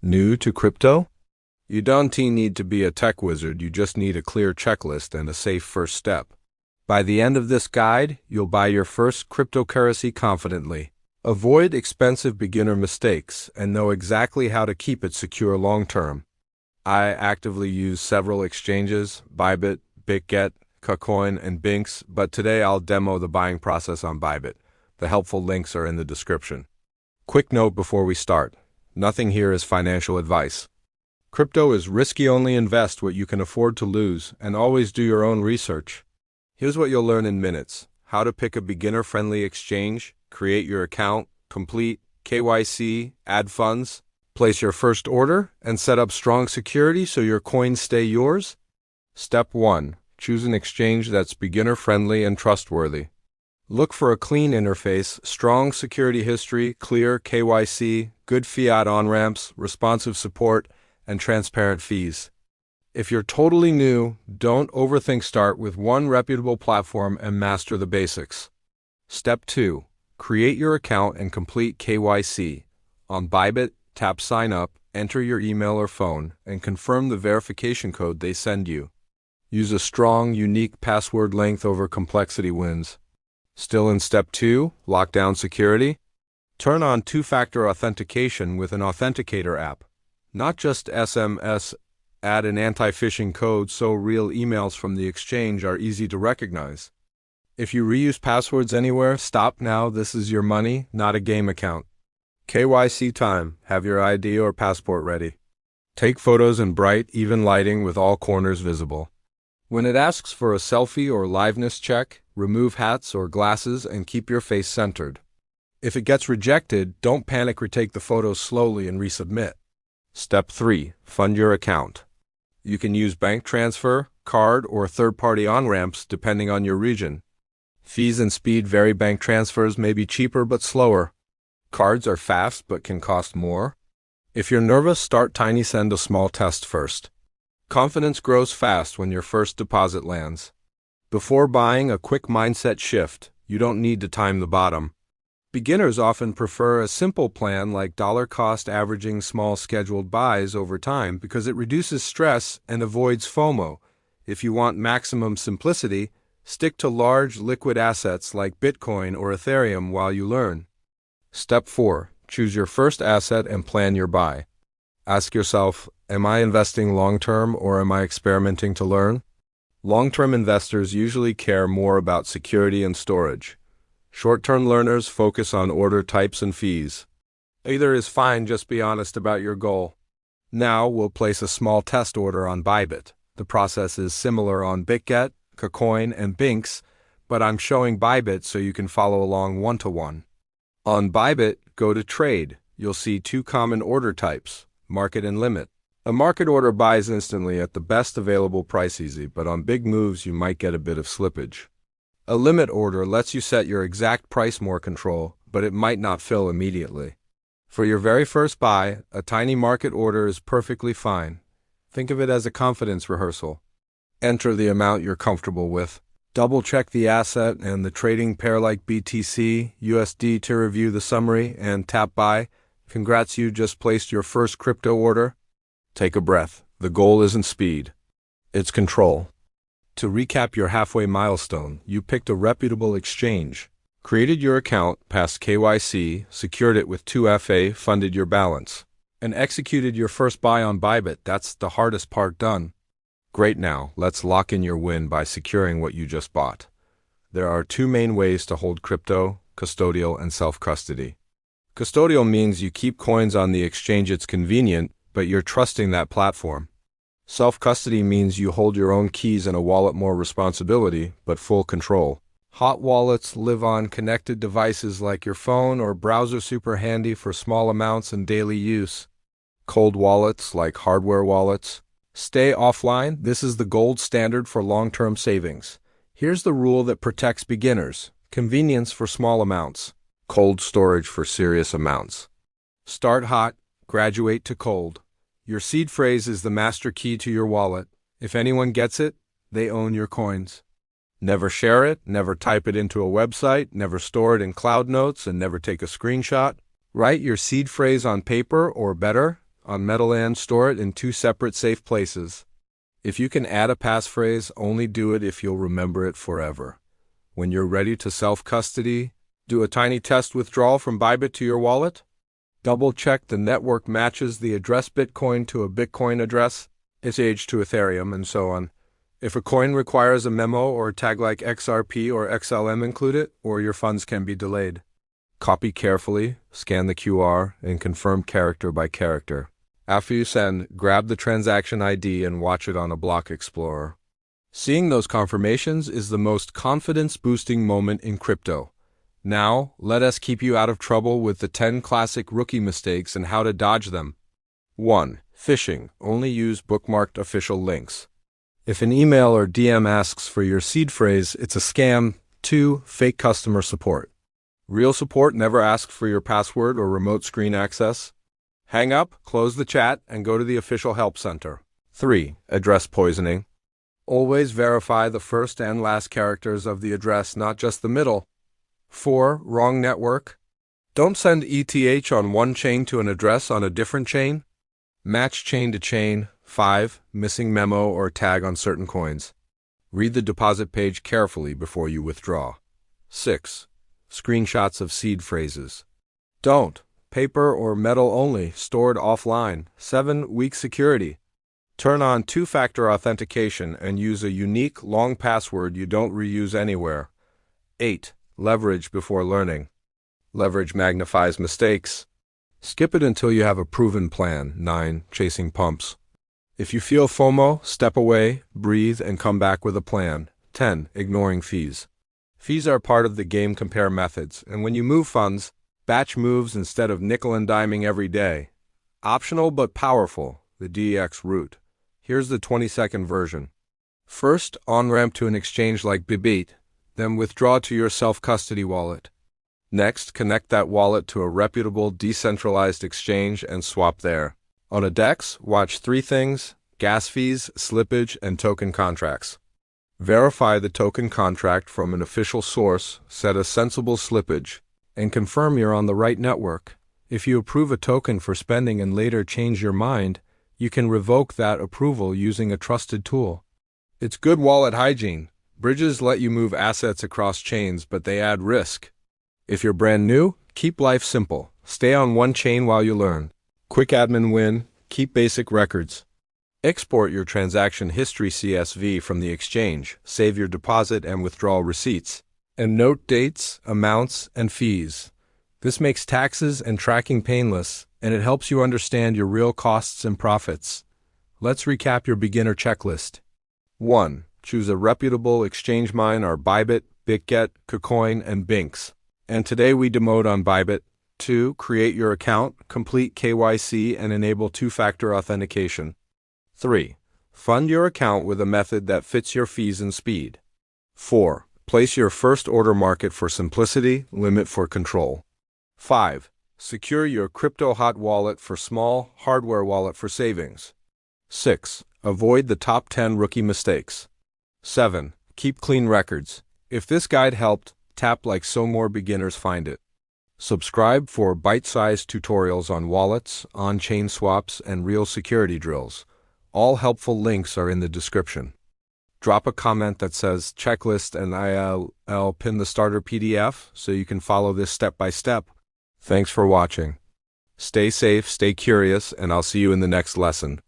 New to crypto? You don't need to be a tech wizard, you just need a clear checklist and a safe first step. By the end of this guide, you'll buy your first cryptocurrency confidently. Avoid expensive beginner mistakes and know exactly how to keep it secure long-term. I actively use several exchanges, Bybit, Bitget, Bitcoin, and Binx, but today I'll demo the buying process on Bybit. The helpful links are in the description. Quick note before we start. Nothing here is financial advice. Crypto is risky, only invest what you can afford to lose, and always do your own research. Here's what you'll learn in minutes. How to pick a beginner-friendly exchange, create your account, complete KYC, add funds, place your first order, and set up strong security so your coins stay yours. Step 1. Choose an exchange that's beginner-friendly and trustworthy. Look for a clean interface, strong security history, clear KYC, good fiat on-ramps, responsive support, and transparent fees. If you're totally new, don't overthink. Start with one reputable platform and master the basics. Step 2. Create your account and complete KYC. On Bybit, tap Sign Up, enter your email or phone, and confirm the verification code they send you. Use a strong, unique password. Length over complexity wins. Still in Step 2, lock down security? Turn on two-factor authentication with an authenticator app. Not just SMS. Add an anti-phishing code so real emails from the exchange are easy to recognize. If you reuse passwords anywhere, stop now. This is your money, not a game account. KYC time. Have your ID or passport ready. Take photos in bright, even lighting with all corners visible. When it asks for a selfie or liveness check, remove hats or glasses and keep your face centered. If it gets rejected, don't panic. Retake the photos slowly and resubmit. Step 3. Fund your account. You can use bank transfer, card, or third-party on-ramps depending on your region. Fees and speed vary. Bank transfers may be cheaper but slower. Cards are fast but can cost more. If you're nervous, start tiny. Send a small test first. Confidence grows fast when your first deposit lands. Before buying, a quick mindset shift. You don't need to time the bottom. Beginners often prefer a simple plan like dollar cost averaging small scheduled buys over time because it reduces stress and avoids FOMO. If you want maximum simplicity, stick to large liquid assets like Bitcoin or Ethereum while you learn. Step 4. Choose your first asset and plan your buy. Ask yourself, am I investing long-term or am I experimenting to learn? Long-term investors usually care more about security and storage. Short-term learners focus on order types and fees. Either is fine, just be honest about your goal. Now we'll place a small test order on Bybit. The process is similar on Bitget, Bitcoin, and Binx, but I'm showing Bybit so you can follow along one-to-one. On Bybit, go to Trade. You'll see two common order types, market and limit. A market order buys instantly at the best available price, easy, but on big moves you might get a bit of slippage. A limit order lets you set your exact price, more control, but it might not fill immediately. For your very first buy, a tiny market order is perfectly fine. Think of it as a confidence rehearsal. Enter the amount you're comfortable with. Double-check the asset and the trading pair like BTC, USD to review the summary, and tap Buy. Congrats, you just placed your first crypto order. Take a breath. The goal isn't speed. It's control. To recap your halfway milestone, you picked a reputable exchange, created your account, passed KYC, secured it with 2FA, funded your balance, and executed your first buy on Bybit. That's the hardest part done. Great, now let's lock in your win by securing what you just bought. There are two main ways to hold crypto: custodial and self-custody. Custodial means you keep coins on the exchange. It's convenient, but you're trusting that platform. Self-custody means you hold your own keys in a wallet, more responsibility, but full control. Hot wallets live on connected devices like your phone or browser, super handy for small amounts and daily use. Cold wallets, like hardware wallets, stay offline. This is the gold standard for long-term savings. Here's the rule that protects beginners: convenience for small amounts, cold storage for serious amounts. Start hot, graduate to cold. Your seed phrase is the master key to your wallet. If anyone gets it, they own your coins. Never share it, never type it into a website, never store it in cloud notes, and never take a screenshot. Write your seed phrase on paper, or better, On Meadowland, store it in 2 separate safe places. If you can add a passphrase, only do it if you'll remember it forever. When you're ready to self-custody, do a tiny test withdrawal from Bybit to your wallet. Double-check the network matches the address Bitcoin to a Bitcoin address, ETH to Ethereum, and so on. If a coin requires a memo or a tag like XRP or XLM included, or your funds can be delayed. Copy carefully, scan the QR, and confirm character by character. After you send, grab the transaction ID and watch it on a block explorer. Seeing those confirmations is the most confidence-boosting moment in crypto. Now, let us keep you out of trouble with the 10 classic rookie mistakes and how to dodge them. 1. Phishing. Only use bookmarked official links. If an email or DM asks for your seed phrase, it's a scam. 2. Fake customer support. Real support never asks for your password or remote screen access. Hang up, close the chat, and go to the official help center. 3. Address poisoning. Always verify the first and last characters of the address, not just the middle. 4. Wrong network. Don't send ETH on one chain to an address on a different chain. Match chain to chain. 5. Missing memo or tag on certain coins. Read the deposit page carefully before you withdraw. 6. Screenshots of seed phrases. Don't. Paper or metal only, stored offline. 7. Weak security. Turn on two-factor authentication and use a unique, long password you don't reuse anywhere. 8. Leverage before learning. Leverage magnifies mistakes. Skip it until you have a proven plan. 9. Chasing pumps. If you feel FOMO, step away, breathe, and come back with a plan. 10. Ignoring fees. Fees are part of the game compare methods, and when you move funds, batch moves instead of nickel and diming every day. Optional but powerful, the DEX route. Here's the 20-second version. First, on-ramp to an exchange like Bybit, then withdraw to your self-custody wallet. Next, connect that wallet to a reputable decentralized exchange and swap there. On a DEX, watch 3 things: gas fees, slippage, and token contracts. Verify the token contract from an official source, set a sensible slippage, and confirm you're on the right network. If you approve a token for spending and later change your mind, you can revoke that approval using a trusted tool. It's good wallet hygiene. Bridges let you move assets across chains, but they add risk. If you're brand new, keep life simple. Stay on one chain while you learn. Quick admin win, keep basic records. Export your transaction history CSV from the exchange, save your deposit and withdrawal receipts, and note dates, amounts, and fees. This makes taxes and tracking painless, and it helps you understand your real costs and profits. Let's recap your beginner checklist. 1. Choose a reputable exchange. Mine are Bybit, BitGet, KuCoin, and Binx. And today we demoed on Bybit. 2. Create your account, complete KYC, and enable two-factor authentication. 3. Fund your account with a method that fits your fees and speed. 4. Place your first order market for simplicity, limit for control. 5. Secure your crypto hot wallet for small, hardware wallet for savings. 6. Avoid the top 10 rookie mistakes. 7. Keep clean records. If this guide helped, tap like so more beginners find it. Subscribe for bite-sized tutorials on wallets, on-chain swaps, and real security drills. All helpful links are in the description. Drop a comment that says checklist and I'll pin the starter PDF so you can follow this step by step. Thanks for watching. Stay safe, stay curious, and I'll see you in the next lesson.